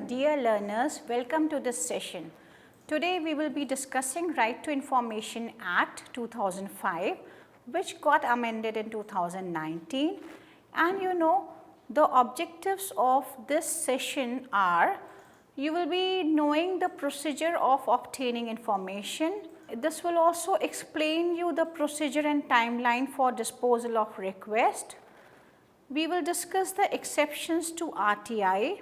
Dear learners, welcome to this session. Today we will be discussing Right to Information Act 2005, which got amended in 2019. And the objectives of this session are, you will be knowing the procedure of obtaining information. This will also explain you the procedure and timeline for disposal of request. We will discuss the exceptions to RTI.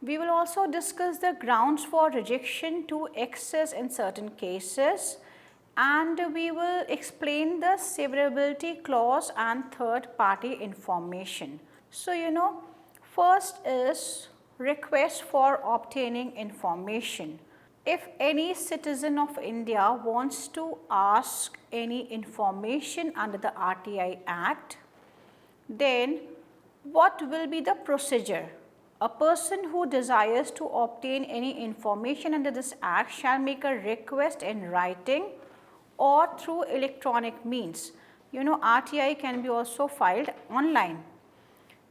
We will also discuss the grounds for rejection to access in certain cases, and we will explain the severability clause and third party information. So, first is request for obtaining information. If any citizen of India wants to ask any information under the RTI Act, then what will be the procedure? A person who desires to obtain any information under this act shall make a request in writing or through electronic means. RTI can be also filed online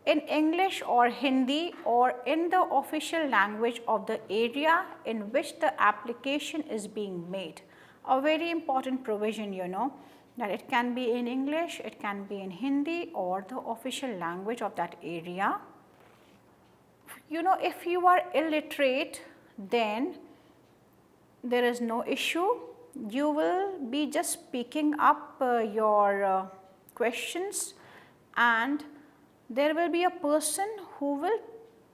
in English or Hindi or in the official language of the area in which the application is being made. A very important provision, that it can be in English, it can be in Hindi or the official language of that area. If you are illiterate, then there is no issue. You will be just picking up your questions, and there will be a person who will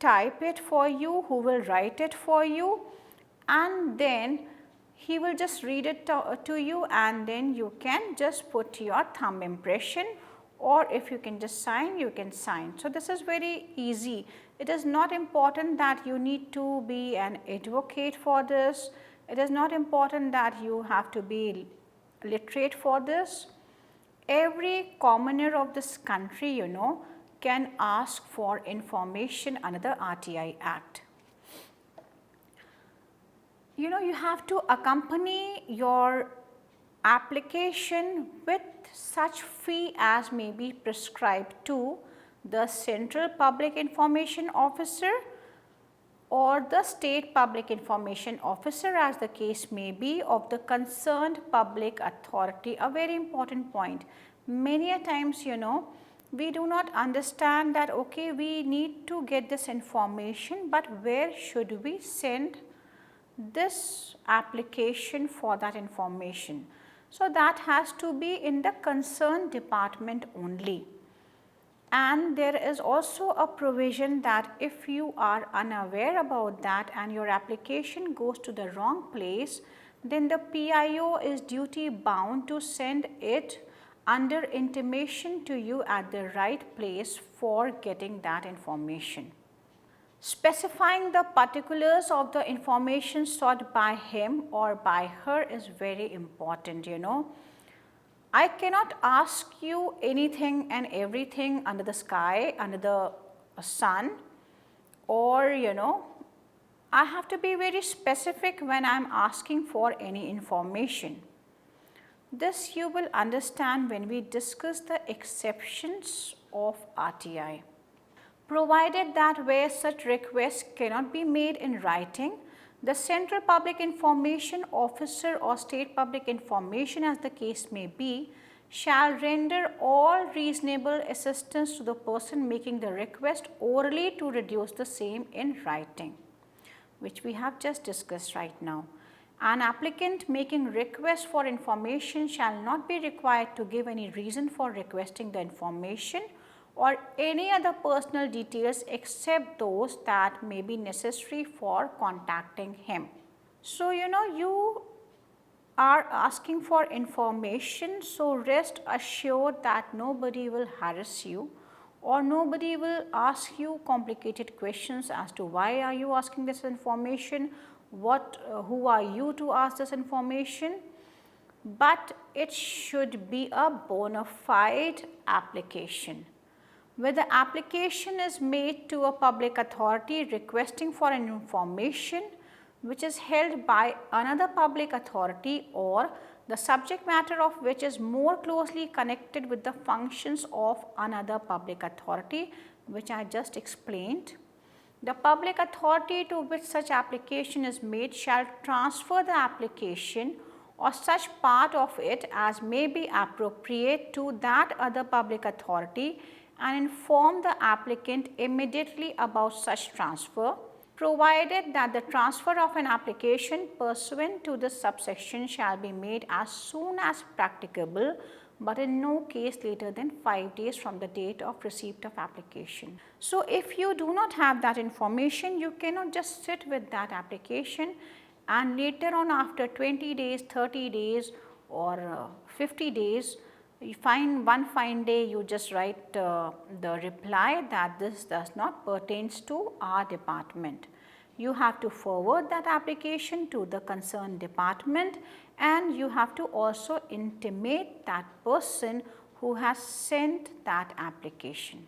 type it for you, who will write it for you, and then he will just read it to you, and then you can just put your thumb impression, or if you can just sign, you can sign. So, this is very easy. It is not important that you need to be an advocate for this. It is not important that you have to be literate for this. Every commoner of this country, can ask for information under the RTI Act. You have to accompany your application with such fee as may be prescribed to the Central Public Information Officer or the State Public Information Officer, as the case may be, of the concerned public authority. A very important point. Many a times, we do not understand that, okay, we need to get this information, but where should we send this application for that information? So, that has to be in the concerned department only. And there is also a provision that if you are unaware about that and your application goes to the wrong place, then the PIO is duty bound to send it under intimation to you at the right place for getting that information. Specifying the particulars of the information sought by him or by her is very important, I cannot ask you anything and everything under the sky, under the sun, or I have to be very specific when I am asking for any information. This you will understand when we discuss the exceptions of RTI. Provided that where such requests cannot be made in writing, the Central Public Information Officer or State Public Information, as the case may be, shall render all reasonable assistance to the person making the request orally to reduce the same in writing, which we have just discussed right now. An applicant making request for information shall not be required to give any reason for requesting the information or any other personal details except those that may be necessary for contacting him. So, you are asking for information, so rest assured that nobody will harass you or nobody will ask you complicated questions as to why are you asking this information, who are you to ask this information, but it should be a bona fide application. Where the application is made to a public authority requesting for an information which is held by another public authority or the subject matter of which is more closely connected with the functions of another public authority, which I just explained, The public authority to which such application is made shall transfer the application or such part of it as may be appropriate to that other public authority and inform the applicant immediately about such transfer, provided that the transfer of an application pursuant to this subsection shall be made as soon as practicable, but in no case later than 5 days from the date of receipt of application. So, if you do not have that information, you cannot just sit with that application and later on after 20 days, 30 days or 50 days, you find one fine day you just write the reply that this does not pertains to our department. You have to forward that application to the concerned department and you have to also intimate that person who has sent that application.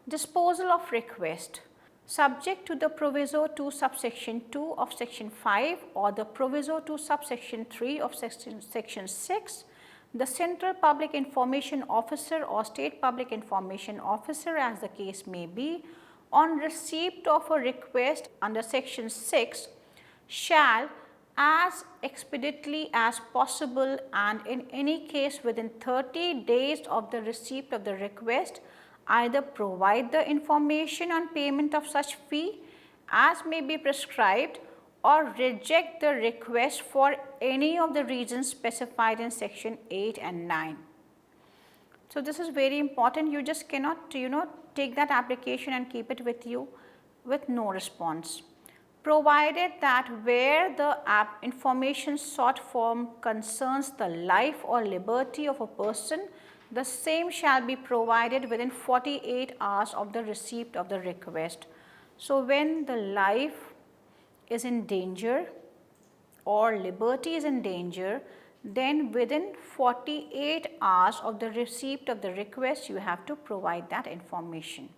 Disposal of request. Subject to the proviso to subsection 2 of section 5 or the proviso to subsection 3 of section 6, the Central Public Information Officer or State Public Information Officer, as the case may be, on receipt of a request under section 6 shall as expeditiously as possible and in any case within 30 days of the receipt of the request either provide the information on payment of such fee as may be prescribed or reject the request for any of the reasons specified in section 8 and 9. So, this is very important. You just cannot take that application and keep it with you with no response. Provided that where the information sought for concerns the life or liberty of a person, the same shall be provided within 48 hours of the receipt of the request. So, when the life is in danger or liberty is in danger, then within 48 hours of the receipt of the request you have to provide that information.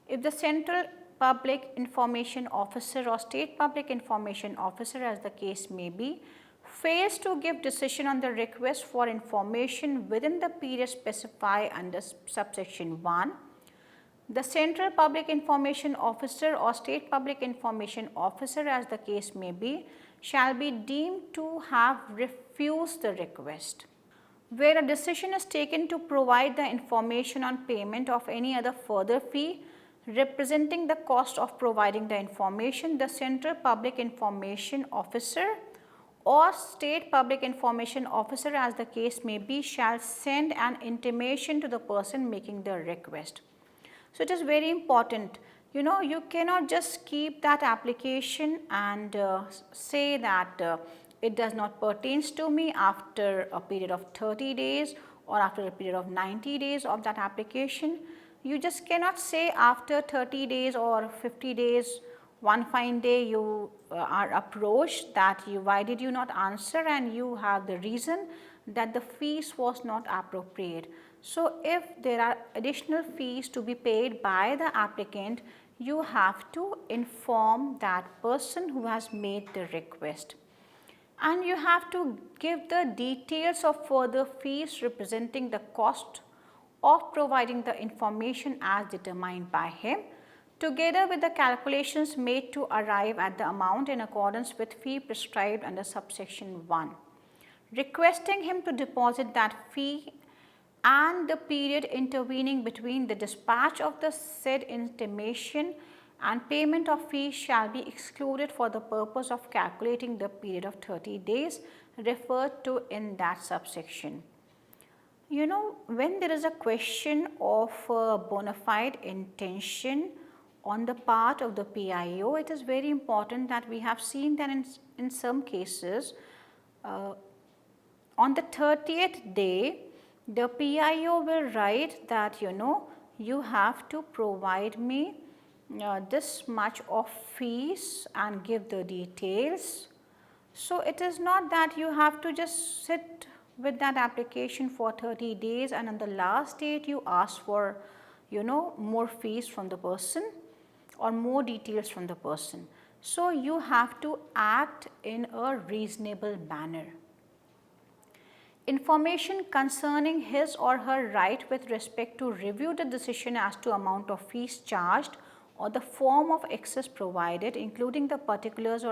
If the Central Public Information Officer or State Public Information Officer, as the case may be, fails to give decision on the request for information within the period specified under subsection 1, the Central Public Information Officer or State Public Information Officer, as the case may be, shall be deemed to have refused the request. Where a decision is taken to provide the information on payment of any other further fee representing the cost of providing the information, the Central Public Information Officer or State Public Information Officer, as the case may be, shall send an intimation to the person making the request. So, it is very important, you cannot just keep that application and say that it does not pertains to me after a period of 30 days or after a period of 90 days of that application. You just cannot say after 30 days or 50 days, one fine day you are approached that why did you not answer, and you have the reason that the fees was not appropriate. So, if there are additional fees to be paid by the applicant, you have to inform that person who has made the request, and you have to give the details of further fees representing the cost of providing the information as determined by him, together with the calculations made to arrive at the amount in accordance with fee prescribed under subsection 1, requesting him to deposit that fee and the period intervening between the dispatch of the said intimation and payment of fees shall be excluded for the purpose of calculating the period of 30 days referred to in that subsection. When there is a question of bona fide intention on the part of the PIO, it is very important that we have seen that in some cases on the 30th day, the PIO will write that you have to provide me this much of fees and give the details. So, it is not that you have to just sit with that application for 30 days and on the last date you ask for more fees from the person or more details from the person. So, you have to act in a reasonable manner. Information concerning his or her right with respect to review the decision as to amount of fees charged or the form of access provided, including the particulars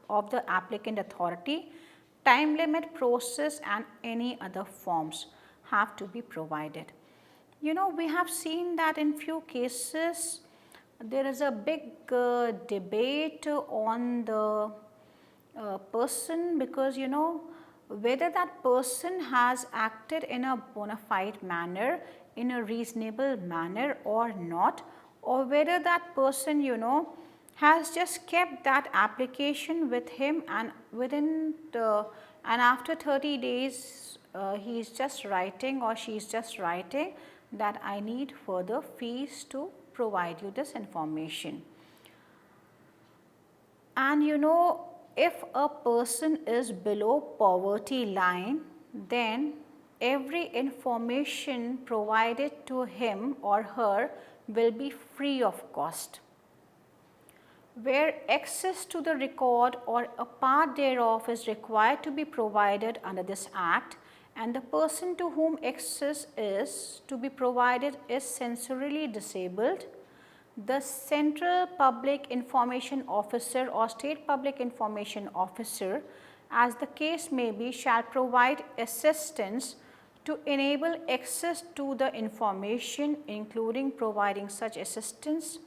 of the applicant authority, time limit, process and any other forms have to be provided. You know, we have seen that in few cases there is a big debate on the person, because you know whether that person has acted in a bona fide manner, in a reasonable manner or not, or whether that person, you know, has just kept that application with him and after 30 days he is just writing or she is just writing that I need further fees to provide you this information. And you know, if a person is below poverty line, then every information provided to him or her will be free of cost. Where access to the record or a part thereof is required to be provided under this Act, and the person to whom access is to be provided is sensorily disabled, the Central Public Information Officer or State Public Information Officer, as the case may be, shall provide assistance to enable access to the information, including providing such assistance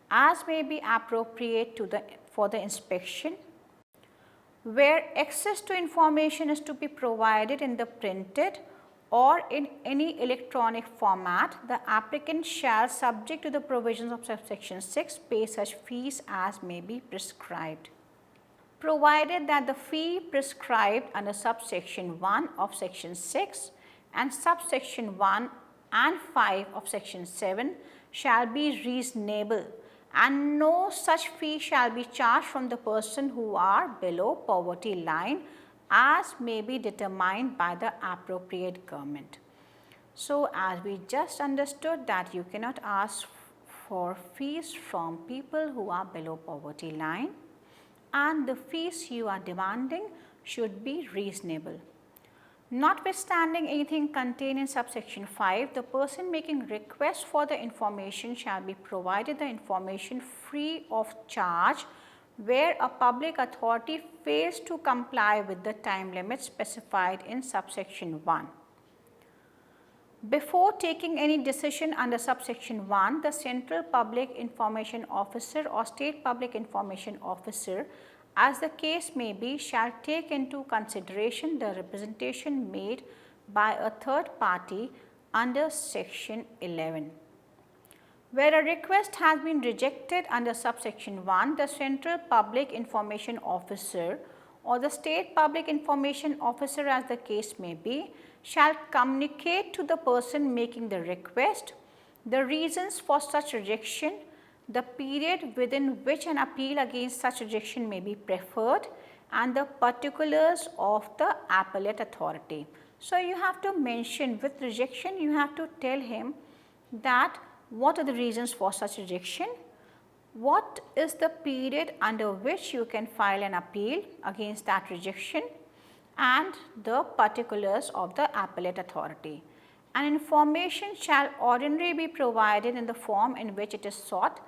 as may be appropriate to for the inspection. Where access to information is to be provided in the printed or in any electronic format, the applicant shall, subject to the provisions of subsection 6, pay such fees as may be prescribed, provided that the fee prescribed under subsection 1 of section 6 and subsection 1 and 5 of section 7 shall be reasonable, and no such fee shall be charged from the person who are below poverty line as may be determined by the appropriate government. So, as we just understood that you cannot ask for fees from people who are below poverty line, and the fees you are demanding should be reasonable. Notwithstanding anything contained in subsection 5, the person making request for the information shall be provided the information free of charge where a public authority fails to comply with the time limit specified in subsection 1. Before taking any decision under subsection 1, the Central Public Information Officer or State Public Information Officer, as the case may be, shall take into consideration the representation made by a third party under section 11. Where a request has been rejected under subsection 1, the Central Public Information Officer or the State Public Information Officer, as the case may be, shall communicate to the person making the request the reasons for such rejection, the period within which an appeal against such rejection may be preferred, and the particulars of the appellate authority. So, you have to mention with rejection, you have to tell him that what are the reasons for such rejection, what is the period under which you can file an appeal against that rejection, and the particulars of the appellate authority. An information shall ordinarily be provided in the form in which it is sought,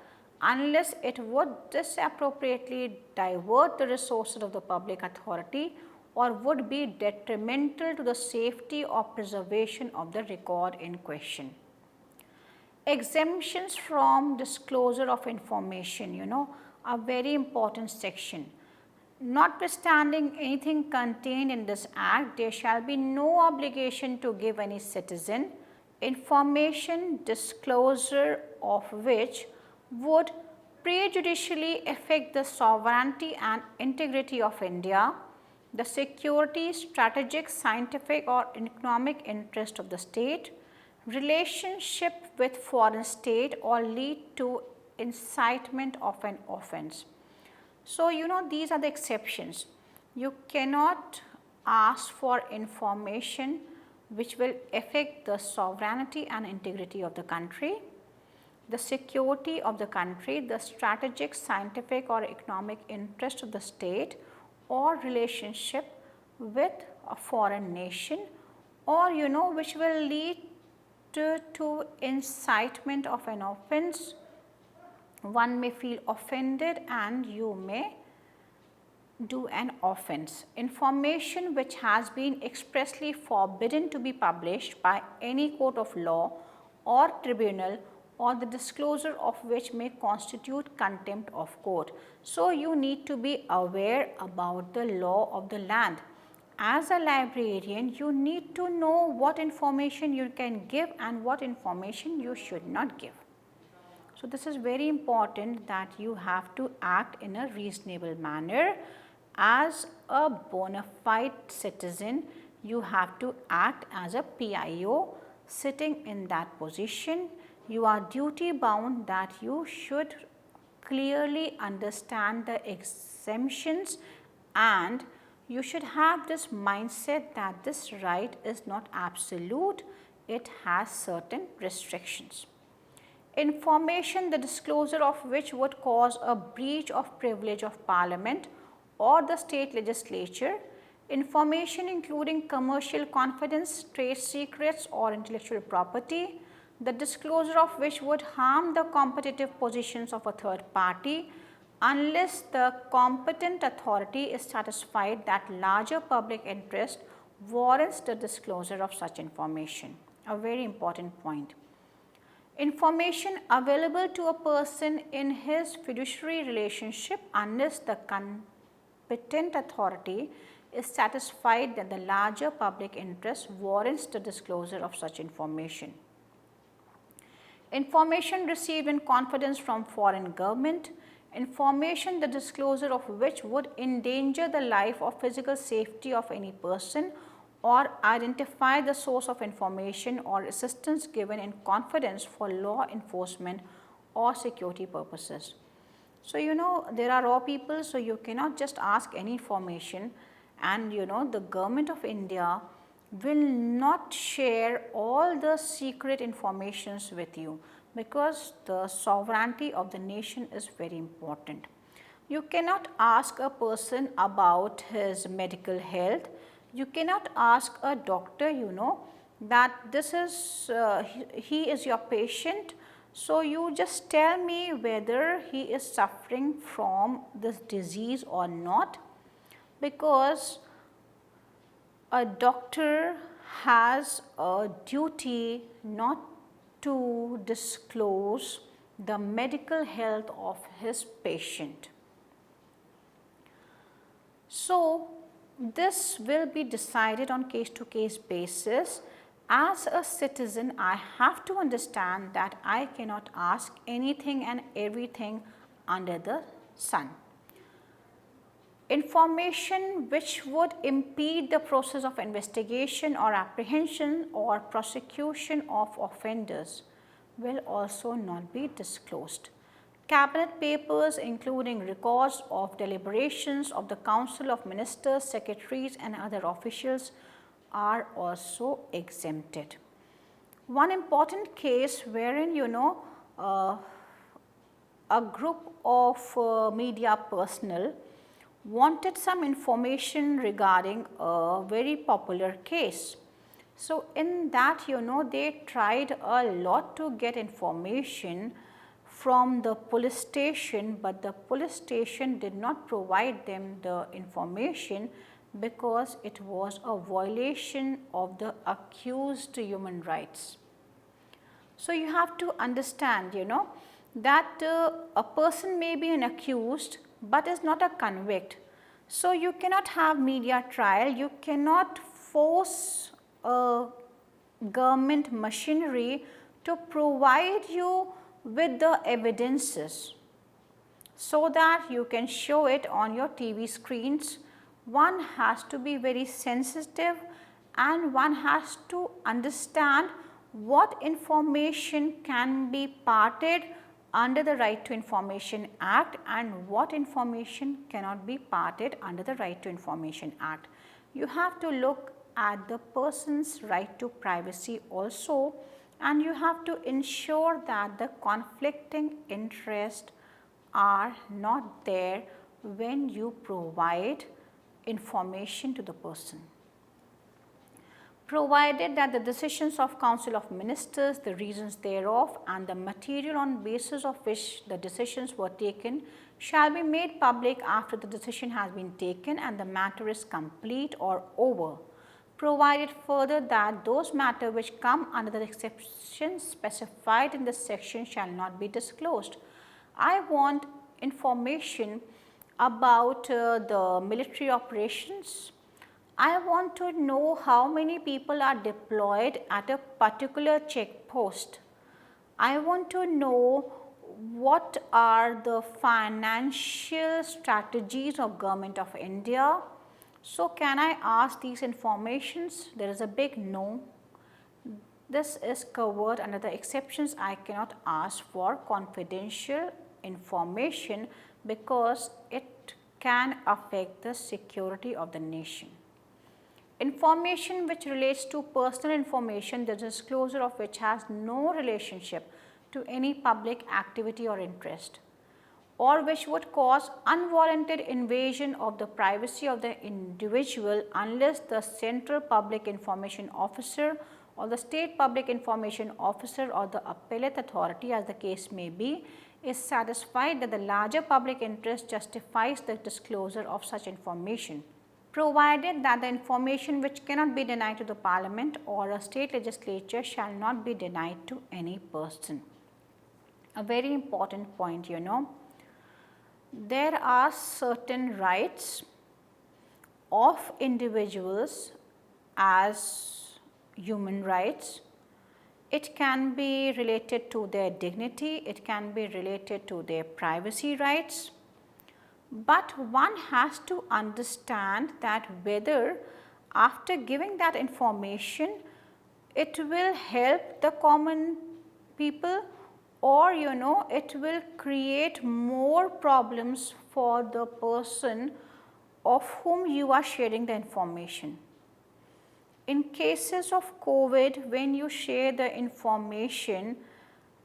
unless it would disappropriately divert the resources of the public authority or would be detrimental to the safety or preservation of the record in question. Exemptions from disclosure of information, you know, a very important section. Notwithstanding anything contained in this Act, there shall be no obligation to give any citizen information disclosure of which would prejudicially affect the sovereignty and integrity of India, the security, strategic, scientific or economic interest of the state, relationship with foreign state, or lead to incitement of an offence. So, you know, these are the exceptions. You cannot ask for information which will affect the sovereignty and integrity of the country, the security of the country, the strategic, scientific or economic interest of the state, or relationship with a foreign nation, or you know, which will lead to incitement of an offence, one may feel offended and you may do an offence. Information which has been expressly forbidden to be published by any court of law or tribunal, or the disclosure of which may constitute contempt of court. So, you need to be aware about the law of the land. As a librarian, you need to know what information you can give and what information you should not give. So, this is very important that you have to act in a reasonable manner. As a bona fide citizen, you have to act as a PIO. Sitting in that position, you are duty bound that you should clearly understand the exemptions, and you should have this mindset that this right is not absolute, it has certain restrictions. Information, the disclosure of which would cause a breach of privilege of Parliament or the state legislature, information including commercial confidence, trade secrets or intellectual property, the disclosure of which would harm the competitive positions of a third party unless the competent authority is satisfied that larger public interest warrants the disclosure of such information. A very important point. Information available to a person in his fiduciary relationship unless the competent authority is satisfied that the larger public interest warrants the disclosure of such information. Information received in confidence from foreign government, information the disclosure of which would endanger the life or physical safety of any person or identify the source of information or assistance given in confidence for law enforcement or security purposes. So, there are law people, so you cannot just ask any information, and the government of India will not share all the secret informations with you, because the sovereignty of the nation is very important. You cannot ask a person about his medical health. You cannot ask a doctor, that this is, he is your patient. So, you just tell me whether he is suffering from this disease or not, because a doctor has a duty not to disclose the medical health of his patient. So, this will be decided on case to case basis. As a citizen, I have to understand that I cannot ask anything and everything under the sun. Information which would impede the process of investigation or apprehension or prosecution of offenders will also not be disclosed. Cabinet papers including records of deliberations of the Council of Ministers, Secretaries and other officials are also exempted. One important case wherein a group of media personnel wanted some information regarding a very popular case. So, in that they tried a lot to get information from the police station, but the police station did not provide them the information because it was a violation of the accused human rights. So, you have to understand that a person may be an accused but is not a convict. So, you cannot have media trial, you cannot force a government machinery to provide you with the evidences so that you can show it on your TV screens. One has to be very sensitive and one has to understand what information can be parted under the Right to Information Act and what information cannot be parted under the Right to Information Act. You have to look at the person's right to privacy also, and you have to ensure that the conflicting interests are not there when you provide information to the person. provided that the decisions of Council of Ministers, the reasons thereof, and the material on basis of which the decisions were taken shall be made public after the decision has been taken and the matter is complete or over. Provided further that those matters which come under the exceptions specified in this section shall not be disclosed. I want information about the military operations. I want to know how many people are deployed at a particular checkpost. I want to know what are the financial strategies of Government of India. So, can I ask these informations? There is a big no. This is covered under the exceptions. I cannot ask for confidential information because it can affect the security of the nation. Information which relates to personal information, the disclosure of which has no relationship to any public activity or interest, or which would cause unwarranted invasion of the privacy of the individual unless the Central Public Information Officer or the State Public Information Officer or the appellate authority, as the case may be, is satisfied that the larger public interest justifies the disclosure of such information, provided that the information which cannot be denied to the Parliament or a state legislature shall not be denied to any person. A very important point, there are certain rights of individuals as human rights. It can be related to their dignity, it can be related to their privacy rights. But one has to understand that whether after giving that information it will help the common people or it will create more problems for the person of whom you are sharing the information. In cases of COVID, when you share the information,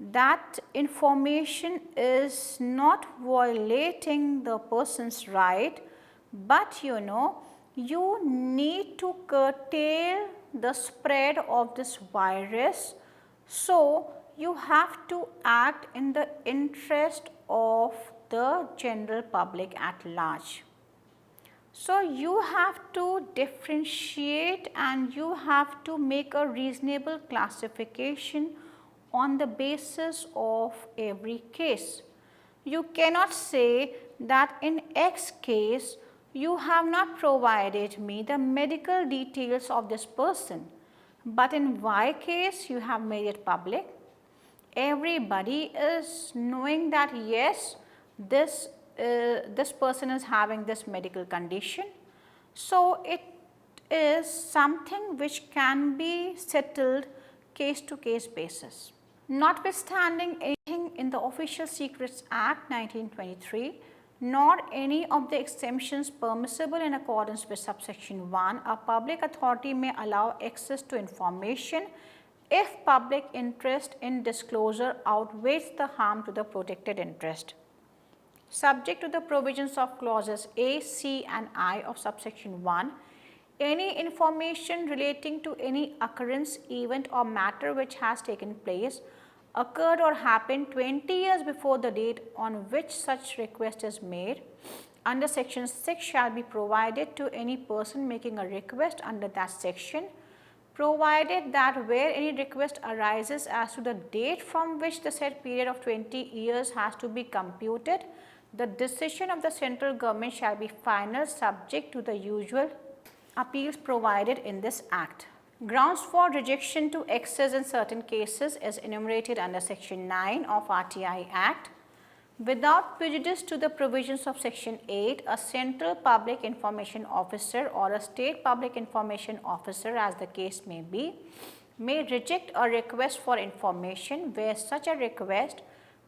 that information is not violating the person's right, but you need to curtail the spread of this virus. So, you have to act in the interest of the general public at large. So, you have to differentiate and you have to make a reasonable classification on the basis of every case. You cannot say that in X case you have not provided me the medical details of this person, but in Y case you have made it public. Everybody is knowing that yes, this person is having this medical condition. So, it is something which can be settled case to case basis. Notwithstanding anything in the Official Secrets Act 1923, nor any of the exemptions permissible in accordance with subsection 1, a public authority may allow access to information if public interest in disclosure outweighs the harm to the protected interest. Subject to the provisions of clauses A, C and I of subsection 1, any information relating to any occurrence, event or matter which has taken place, occurred or happened 20 years before the date on which such request is made under section 6 shall be provided to any person making a request under that section, provided that where any request arises as to the date from which the said period of 20 years has to be computed, the decision of the central government shall be final, subject to the usual appeals provided in this act. Grounds for rejection to access in certain cases is enumerated under section 9 of RTI Act. Without prejudice to the provisions of section 8, a central public information officer or a state public information officer, as the case may be, may reject a request for information where such a request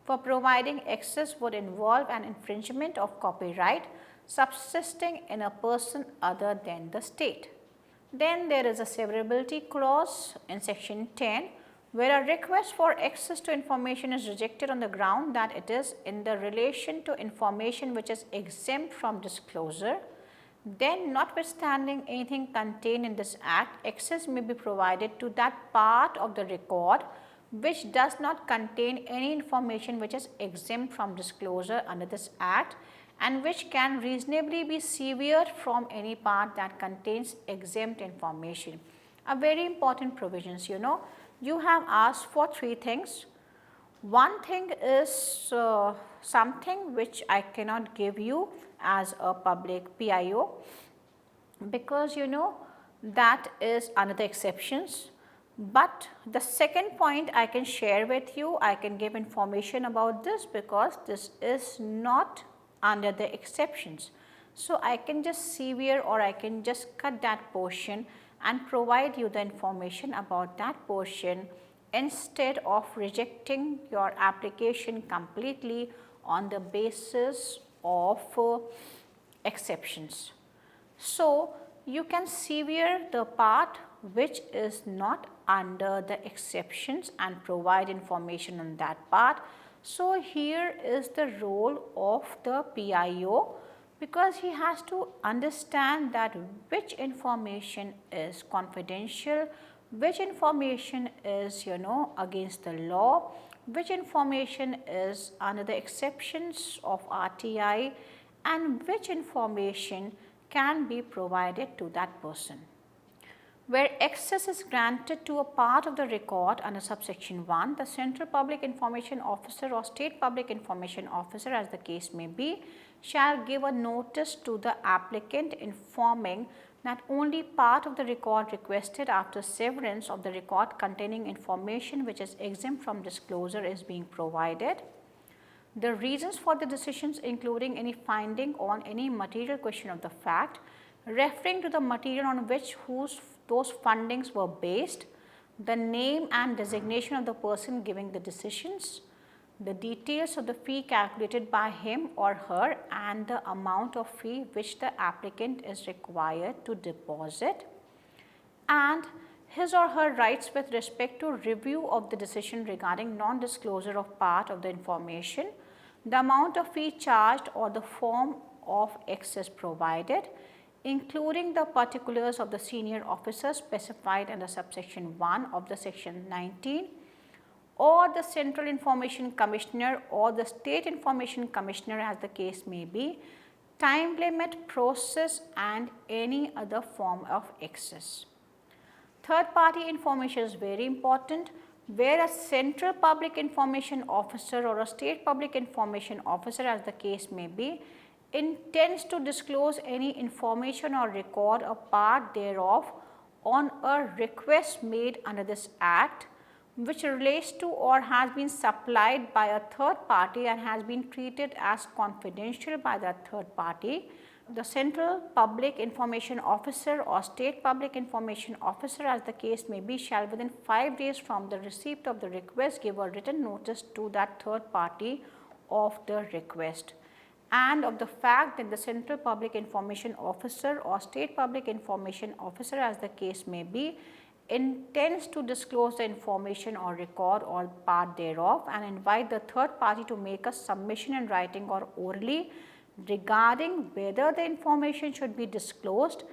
for providing access would involve an infringement of copyright subsisting in a person other than the state. Then there is a severability clause in section 10, where a request for access to information is rejected on the ground that it is in the relation to information which is exempt from disclosure, then notwithstanding anything contained in this act, access may be provided to that part of the record which does not contain any information which is exempt from disclosure under this act and which can reasonably be severed from any part that contains exempt information. A very important provisions, you know. You have asked for 3 things. One thing is something which I cannot give you as a public PIO, because you know that is under the exceptions. But the second point I can share with you, I can give information about this because this is not under the exceptions. So, I can just sever or I can just cut that portion and provide you the information about that portion instead of rejecting your application completely on the basis of exceptions. So, you can sever the part which is not under the exceptions and provide information on that part. So, here is the role of the PIO, because he has to understand that which information is confidential, which information is against the law, which information is under the exceptions of RTI, and which information can be provided to that person. Where access is granted to a part of the record under subsection 1, the Central Public Information Officer or State Public Information Officer, as the case may be, shall give a notice to the applicant informing that only part of the record requested after severance of the record containing information which is exempt from disclosure is being provided. The reasons for the decisions, including any finding on any material question of the fact, referring to the material on which those findings were based, the name and designation of the person giving the decisions, the details of the fee calculated by him or her, and the amount of fee which the applicant is required to deposit, and his or her rights with respect to review of the decision regarding non-disclosure of part of the information, the amount of fee charged or the form of access provided, including the particulars of the senior officer specified under subsection 1 of the section 19, or the Central Information Commissioner or the State Information Commissioner, as the case may be, time limit, process, and any other form of access. Third party information is very important, where a Central Public Information Officer or a State Public Information Officer, as the case may be, intends to disclose any information or record a part thereof on a request made under this act, which relates to or has been supplied by a third party and has been treated as confidential by that third party. The Central Public Information Officer or State Public Information Officer, as the case may be, shall within 5 days from the receipt of the request give a written notice to that third party of the request and of the fact that the Central Public Information Officer or State Public Information Officer, as the case may be, intends to disclose the information or record or part thereof, and invite the third party to make a submission in writing or orally regarding whether the information should be disclosed,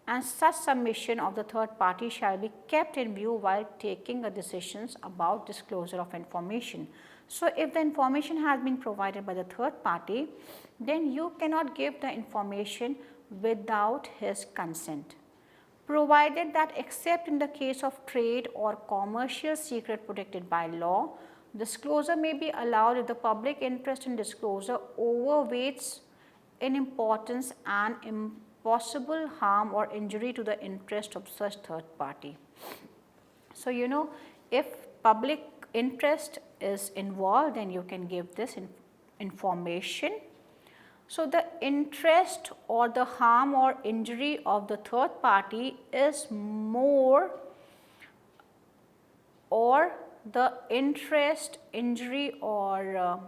and such submission of the third party shall be kept in view while taking a decisions about disclosure of information. So, if the information has been provided by the third party, then you cannot give the information without his consent, provided that except in the case of trade or commercial secret protected by law, disclosure may be allowed if the public interest in disclosure overweights in importance and impossible harm or injury to the interest of such third party. So, if public interest is involved, then you can give this information. So, the interest or the harm or injury of the third party is more, or the interest, injury or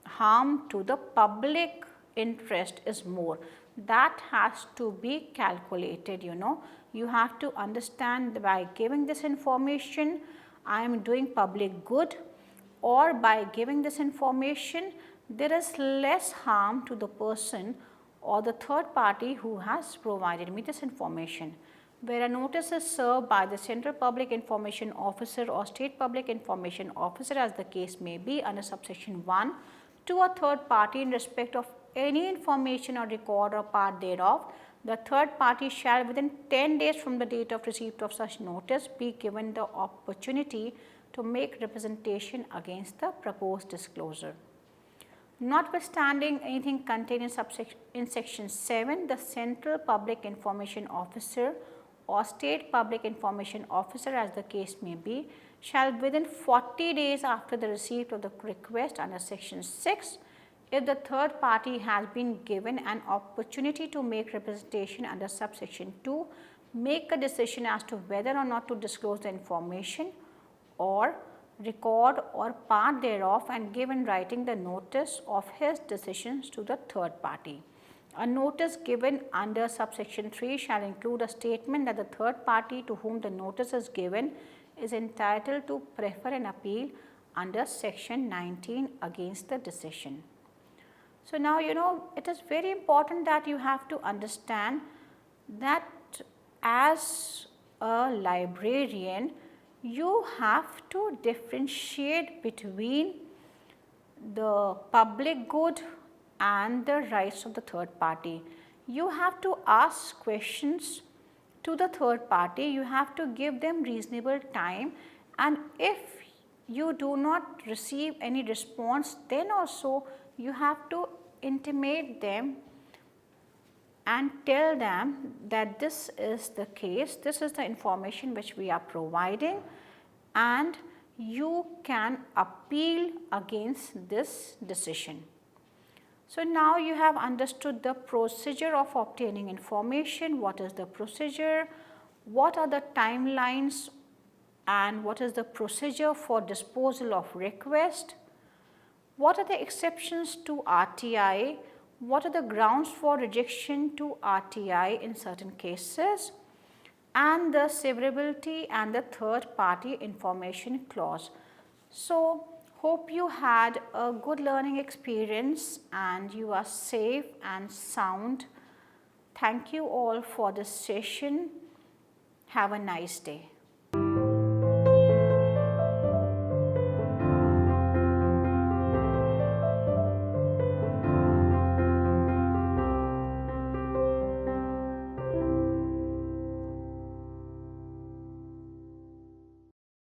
harm to the public interest is more. That has to be calculated, You have to understand by giving this information, I am doing public good, or by giving this information, there is less harm to the person or the third party who has provided me this information. Where a notice is served by the Central Public Information Officer or State Public Information Officer, as the case may be, under subsection 1 to a third party in respect of any information or record or part thereof, the third party shall within 10 days from the date of receipt of such notice be given the opportunity to make representation against the proposed disclosure. Notwithstanding anything contained in section 7, the Central Public Information Officer or State Public Information Officer, as the case may be, shall within 40 days after the receipt of the request under section 6, if the third party has been given an opportunity to make representation under subsection 2, make a decision as to whether or not to disclose the information or record or part thereof, and give in writing the notice of his decisions to the third party. A notice given under subsection 3 shall include a statement that the third party to whom the notice is given is entitled to prefer an appeal under section 19 against the decision. So, now it is very important that you have to understand that as a librarian, you have to differentiate between the public good and the rights of the third party. You have to ask questions to the third party, you have to give them reasonable time, and if you do not receive any response, then also you have to intimate them and tell them that this is the case, this is the information which we are providing, and you can appeal against this decision. So, now you have understood the procedure of obtaining information, what is the procedure, what are the timelines, and what is the procedure for disposal of request, what are the exceptions to RTI, what are the grounds for rejection to RTI in certain cases, and the severability and the third party information clause. So, hope you had a good learning experience and you are safe and sound. Thank you all for this session. Have a nice day.